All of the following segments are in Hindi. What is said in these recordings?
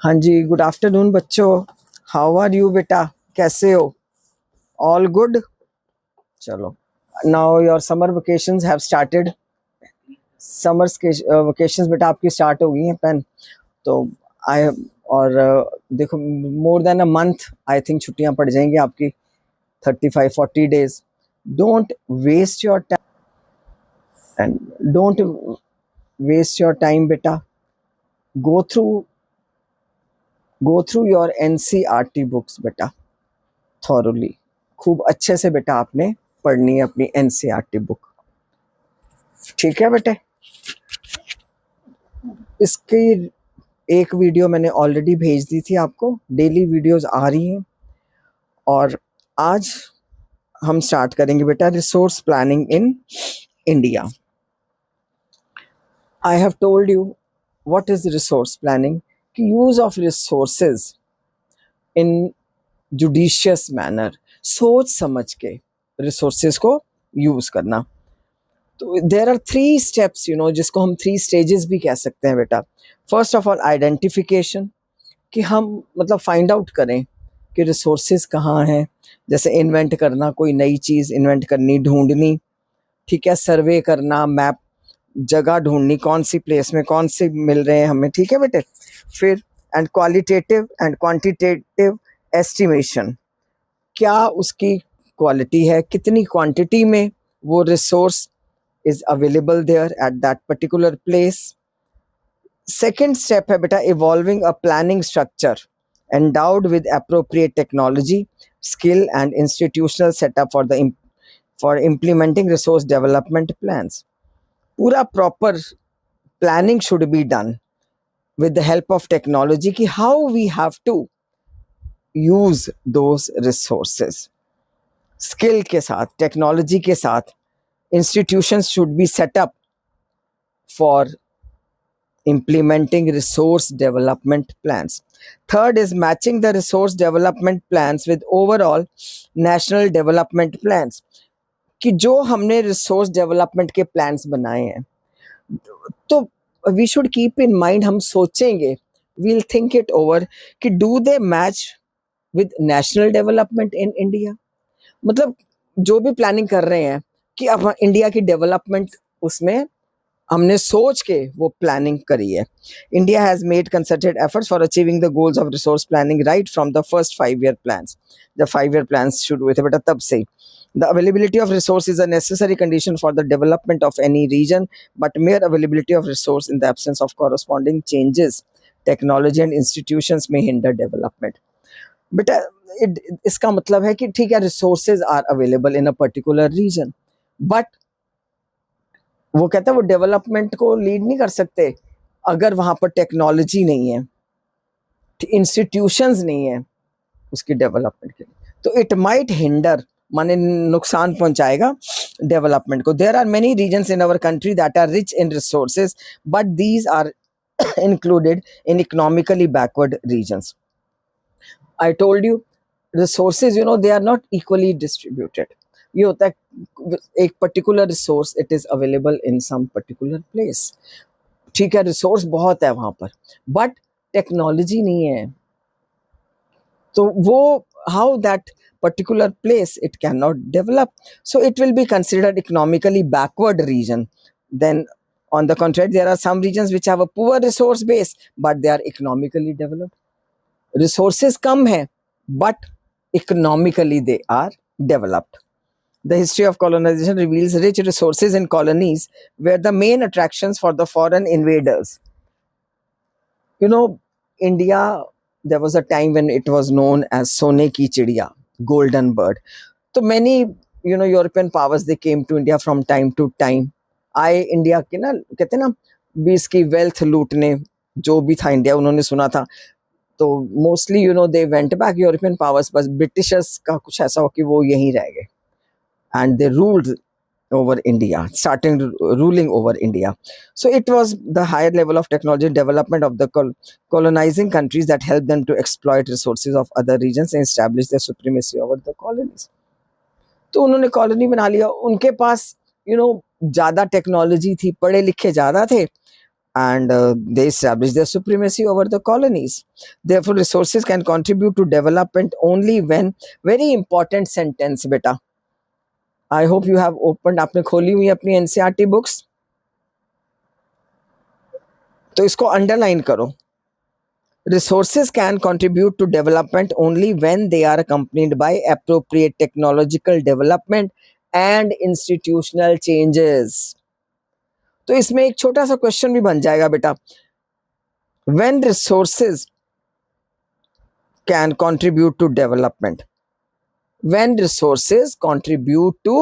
हाँ जी, गुड आफ्टरनून बच्चों। हाउ आर यू बेटा? कैसे हो? All good? चलो, now your summer vacations have started. Summer vacations बेटा आपकी स्टार्ट हो गई हैं पेन। तो आई और देखो, more than a month I think छुट्टियां पड़ जाएंगी आपकी, 35-40 days। Don't waste your time and don't waste your time बेटा। Go through go through your NCERT books बेटा, थॉरली। खूब अच्छे से बेटा आपने पढ़नी है अपनी एनसीईआरटी बुक, ठीक है बेटे? इसकी एक वीडियो मैंने ऑलरेडी भेज दी थी आपको, डेली वीडियोस आ रही हैं। और आज हम स्टार्ट करेंगे बेटा resource planning in India. I have told you what is resource planning, कि use of resources in judicious manner, सोच समझ के रिसोर्सेज को यूज करना। तो देर आर 3 steps, जिसको हम 3 stages भी कह सकते हैं बेटा। फर्स्ट ऑफ ऑल आइडेंटिफिकेशन, कि हम मतलब फाइंड आउट करें कि रिसोर्सेज कहाँ हैं। जैसे इन्वेंट करना, कोई नई चीज़ इन्वेंट करनी, ढूंढनी, ठीक है, सर्वे करना, मैप, जगह ढूंढनी, कौन सी प्लेस में कौन से मिल रहे हैं हमें, ठीक है बेटे? फिर and qualitative and quantitative estimation, क्या उसकी क्वालिटी है, कितनी क्वांटिटी में वो resource is available there at that particular place. Second step है बेटा evolving a planning structure endowed with appropriate technology, skill and institutional setup for implementing resource development plans. पूरा proper planning should be done with the help of technology, कि how we have to use those resources. Skill के साथ, technology के साथ, institutions should be set up for implementing resource development plans. Third is matching the resource development plans with overall national development plans, कि जो हमने resource development के plans बनाए हैं, तो we should keep in mind, हम सोचेंगे, we'll think it over, कि do they match with national development in India? मतलब जो भी प्लानिंग कर रहे हैं कि अब इंडिया की डेवलपमेंट, उसमें हमने सोच के वो प्लानिंग करी है। India has made concerted efforts for achieving the goals of resource planning right from the first 5 year plans. जब 5 year प्लान्स शुरू हुए थे बेटा, तब से the availability of resource is a necessary condition for the development of any region, but mere availability of resource in the absence of corresponding changes technology and institutions may hinder development. बेटा इसका मतलब है कि ठीक है, resources are available in a particular region, but वो कहता है वो डेवलपमेंट को लीड नहीं कर सकते अगर वहां पर टेक्नोलॉजी नहीं है, इंस्टीट्यूशंस नहीं है उसकी डेवलपमेंट के लिए, तो इट माइट हिंडर, माने नुकसान पहुंचाएगा डेवलपमेंट को। There are many regions in our country that are rich in resources, but these are included in economically backward regions. I told you, resources, they are not equally distributed. ये होता है एक particular resource, it is available in some particular place, ठीक है, रिसोर्स बहुत है वहां पर, बट टेक्नोलॉजी नहीं है, तो वो how that particular place it cannot develop, so it will be considered economically backward region. Then on the contrary, there are some regions which have a poor resource base but they are economically developed. Resources कम है but economically they are developed. The history of colonization reveals rich resources in colonies were the main attractions for the foreign invaders. India, there was a time when it was known as Sone ki Chidiya, golden bird. So many, European powers, they came to India from time to time. आए इंडिया के ना, कहते हैं ना, भी इसकी वेल्थ लूटने, जो भी था इंडिया उन्होंने सुना था, तो mostly they went back, European powers, बस ब्रिटिशर्स का कुछ ऐसा हो कि वो यहीं रह गए and they ruled over India, starting ruling over India. So it was the higher level of technology development of the colonizing countries that helped them to exploit resources of other regions and establish their supremacy over the colonies. तो उन्होंने कॉलोनी बना लिया, उनके पास ज़्यादा टेक्नोलॉजी थी, पढ़े लिखे ज़्यादा थे, and they establish their supremacy over the colonies. Therefore, resources can contribute to development only when, very important sentence beta, I hope you have opened, आपने खोली हुई अपनी एनसीईआरटी बुक्स, तो इसको अंडरलाइन करो. Resources can contribute to development only when they are accompanied by appropriate technological development and institutional changes. तो इसमें एक छोटा सा क्वेश्चन भी बन जाएगा बेटा. When resources can contribute to development, when resources contribute to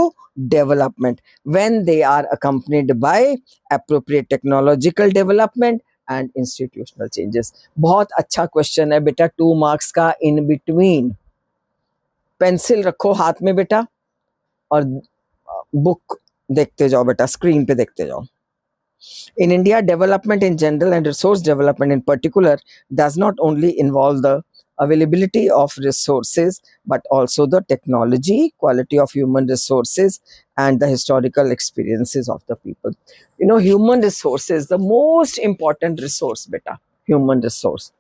development, when they are accompanied by appropriate technological development and institutional changes. बहुत अच्छा क्वेश्चन है बेटा, 2 मार्क्स का. इन बिटवीन पेंसिल रखो हाथ में बेटा और बुक देखते जाओ बेटा, स्क्रीन पे देखते जाओ. In India, development in general and resource development in particular does not only involve the availability of resources but also the technology, quality of human resources and the historical experiences of the people. You know, human resources, the most important resource beta, human resource.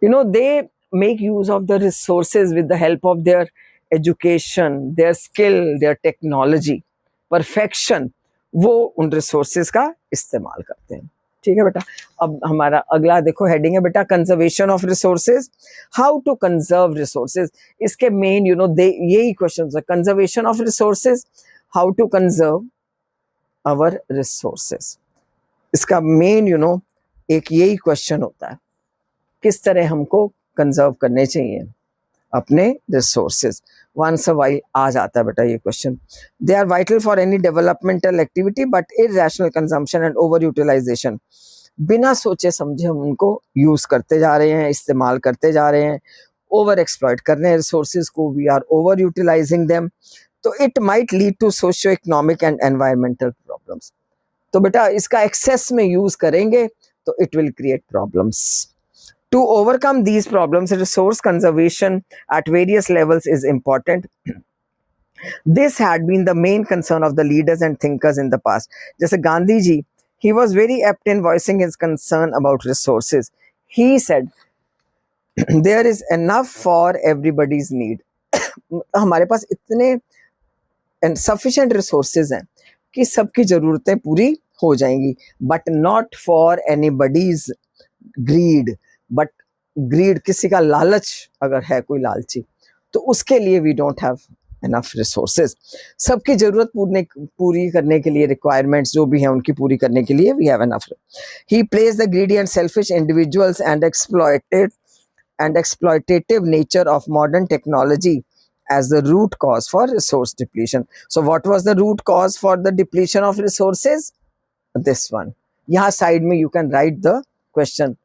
You know, they make use of the resources with the help of their education, their skill, their technology, perfection. वो उन रिसोर्सेज का इस्तेमाल करते हैं. ठीक है बेटा. अब हमारा अगला देखो हेडिंग है बेटा, conservation of resources. How to conserve resources, इसके मेन यही क्वेश्चन है. Conservation of resources, how to conserve our resources, इसका मेन एक यही क्वेश्चन होता है, किस तरह हमको कंजर्व करने चाहिए अपने रिसोर्सेज. वंस अ वाइल आ जाता है बेटा ये question. They are vital for any developmental activity but irrational consumption and over utilisation. बिना सोचे समझे हम उनको यूज करते जा रहे हैं, इस्तेमाल करते जा रहे हैं, ओवर एक्सप्लॉइट कर रहे हैं रिसोर्सेज को, we are over utilising them. तो it might lead to socio economic and environmental problems. तो बेटा इसका एक्सेस में यूज करेंगे तो it will create problems. To overcome these problems, resource conservation at various levels is important. This had been the main concern of the leaders and thinkers in the past. जैसे Gandhi ji, he was very apt in voicing his concern about resources. He said, there is enough for everybody's need. हमारे पास इतने sufficient resources हैं कि सबकी ज़रूरतें पूरी हो जाएंगी, but not for anybody's greed. But greed, किसी का लालच अगर है, कोई लालची, तो उसके लिए we don't have enough resources. सबकी जरूरत पूरी करने के लिए, रिक्वायरमेंट्स जो भी हैं उनकी पूरी करने के लिए we have enough. He place the greedy and selfish individuals and exploitative nature of modern technology as the root cause for resource depletion. So what was the root cause for the depletion of resources? This one. यहाँ साइड में you can write the question.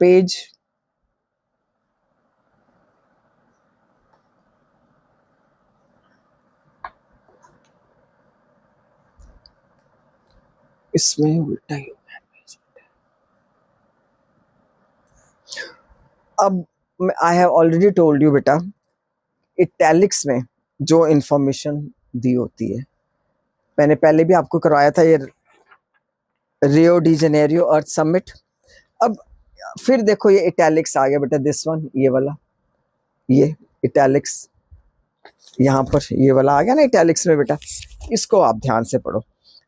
Page इसमें उल्टा ही हो गया. अब I have already told you बेटा, इटैलिक्स में जो इंफॉर्मेशन दी होती है, मैंने पहले भी आपको करवाया था, ये रियो डी जेनेरियो अर्थ समिट. अब फिर देखो ये इटैलिक्स आ गया बेटा, दिस वन, ये वाला, ये इटैलिक्स यहाँ पर ये वाला आ गया ना इटैलिक्स में बेटा, इसको आप ध्यान से पढ़ो.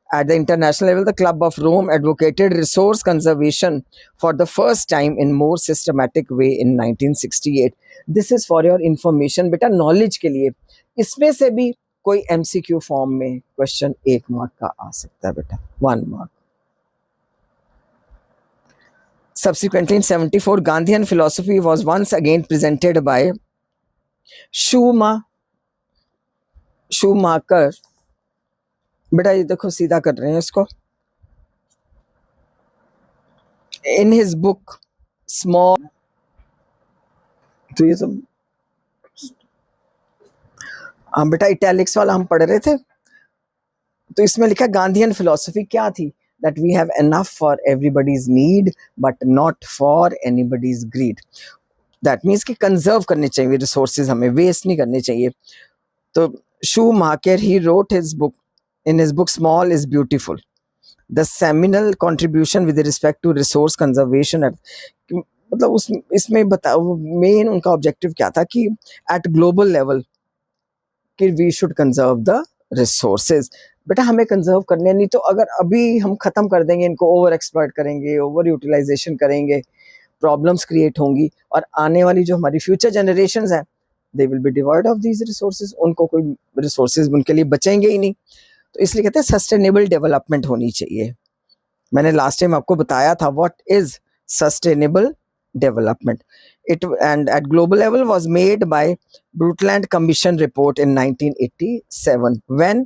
At the international level, the Club of Rome advocated resource conservation for the first time in more systematic way in 1968. This is for your information बेटा, knowledge के लिए. इसमें से भी कोई MCQ फॉर्म में क्वेश्चन 1 मार्क का आ सकता है बेटा, 1 mark. Subsequently, in 74, Gandhian philosophy was once again presented by Schumacher. बेटा ये देखो सीधा कर रहे हैं इसको. In his book Small, तो ये सब हम बेटा इटैलिक्स वाला हम पढ़ रहे थे, तो इसमें लिखा गांधीयन फिलॉसफी क्या थी, that we have enough for everybody's need but not for anybody's greed. That means कि कंजर्व करने चाहिए रिसोर्सेज, हमें वेस्ट नहीं करने चाहिए. तो Schumacher, he wrote his book, in his book Small is Beautiful. The seminal contribution with respect to resource conservation, मतलब उस इसमें बताओ मेन उनका ऑब्जेक्टिव क्या था कि एट ग्लोबल लेवल कि we should conserve the resources. बेटा हमें कंजर्व करने नहीं, तो अगर अभी हम खत्म कर देंगे इनको, ओवर एक्सप्लॉइट करेंगे, ओवर यूटिलाइजेशन करेंगे, प्रॉब्लम्स क्रिएट होंगी और आने वाली जो हमारी फ्यूचर जनरेशंस हैं they will be devoid of these resources, उनको कोई रिसोर्सेज उनके लिए बचेंगे ही नहीं। तो इसलिए कहते हैं सस्टेनेबल डेवलपमेंट होनी चाहिए। मैंने लास्ट टाइम आपको बताया था what is sustainable development. It and at global level was made by Brundtland Commission report in 1987 when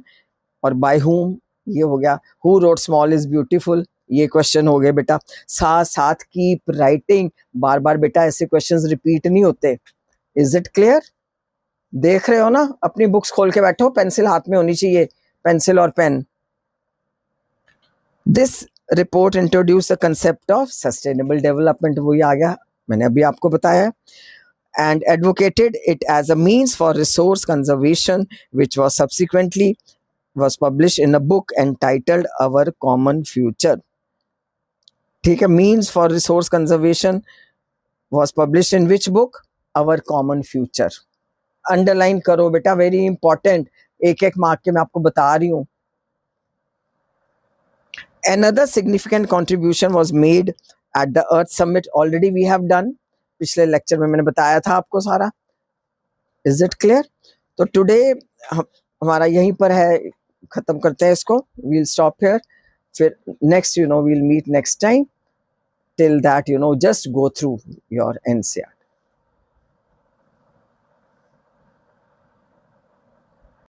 और by whom, ये हो गया। who wrote small is beautiful, ये क्वेश्चन हो गए बेटा। साथ साथ कीप राइटिंग, बार बार बेटा ऐसे क्वेश्चंस रिपीट नहीं होते। Is it clear? देख रहे हो ना, अपनी बुक्स खोल के बैठो, पेंसिल हाथ में होनी चाहिए, पेंसिल और pen. This report introduce the concept of sustainable development, वही आ गया मैंने अभी आपको बताया, and advocated it as a means for resource conservation, which was subsequently was published in a book entitled Our Common Future. ठीक है, means for resource conservation was published in which book? Our Common Future. Underline करो बेटा, वेरी इंपॉर्टेंट, एक एक मार्क के मैं आपको बता रही हूँ। Another significant contribution was made at the Earth Summit, already we have done, पिछले लेक्चर में मैंने बताया था आपको सारा। Is it clear? तो टुडे हमारा यहीं पर है, खत्म करते हैं इसको, वील स्टॉप हियर, फिर next we'll meet next time. Till that just go through your NCERT.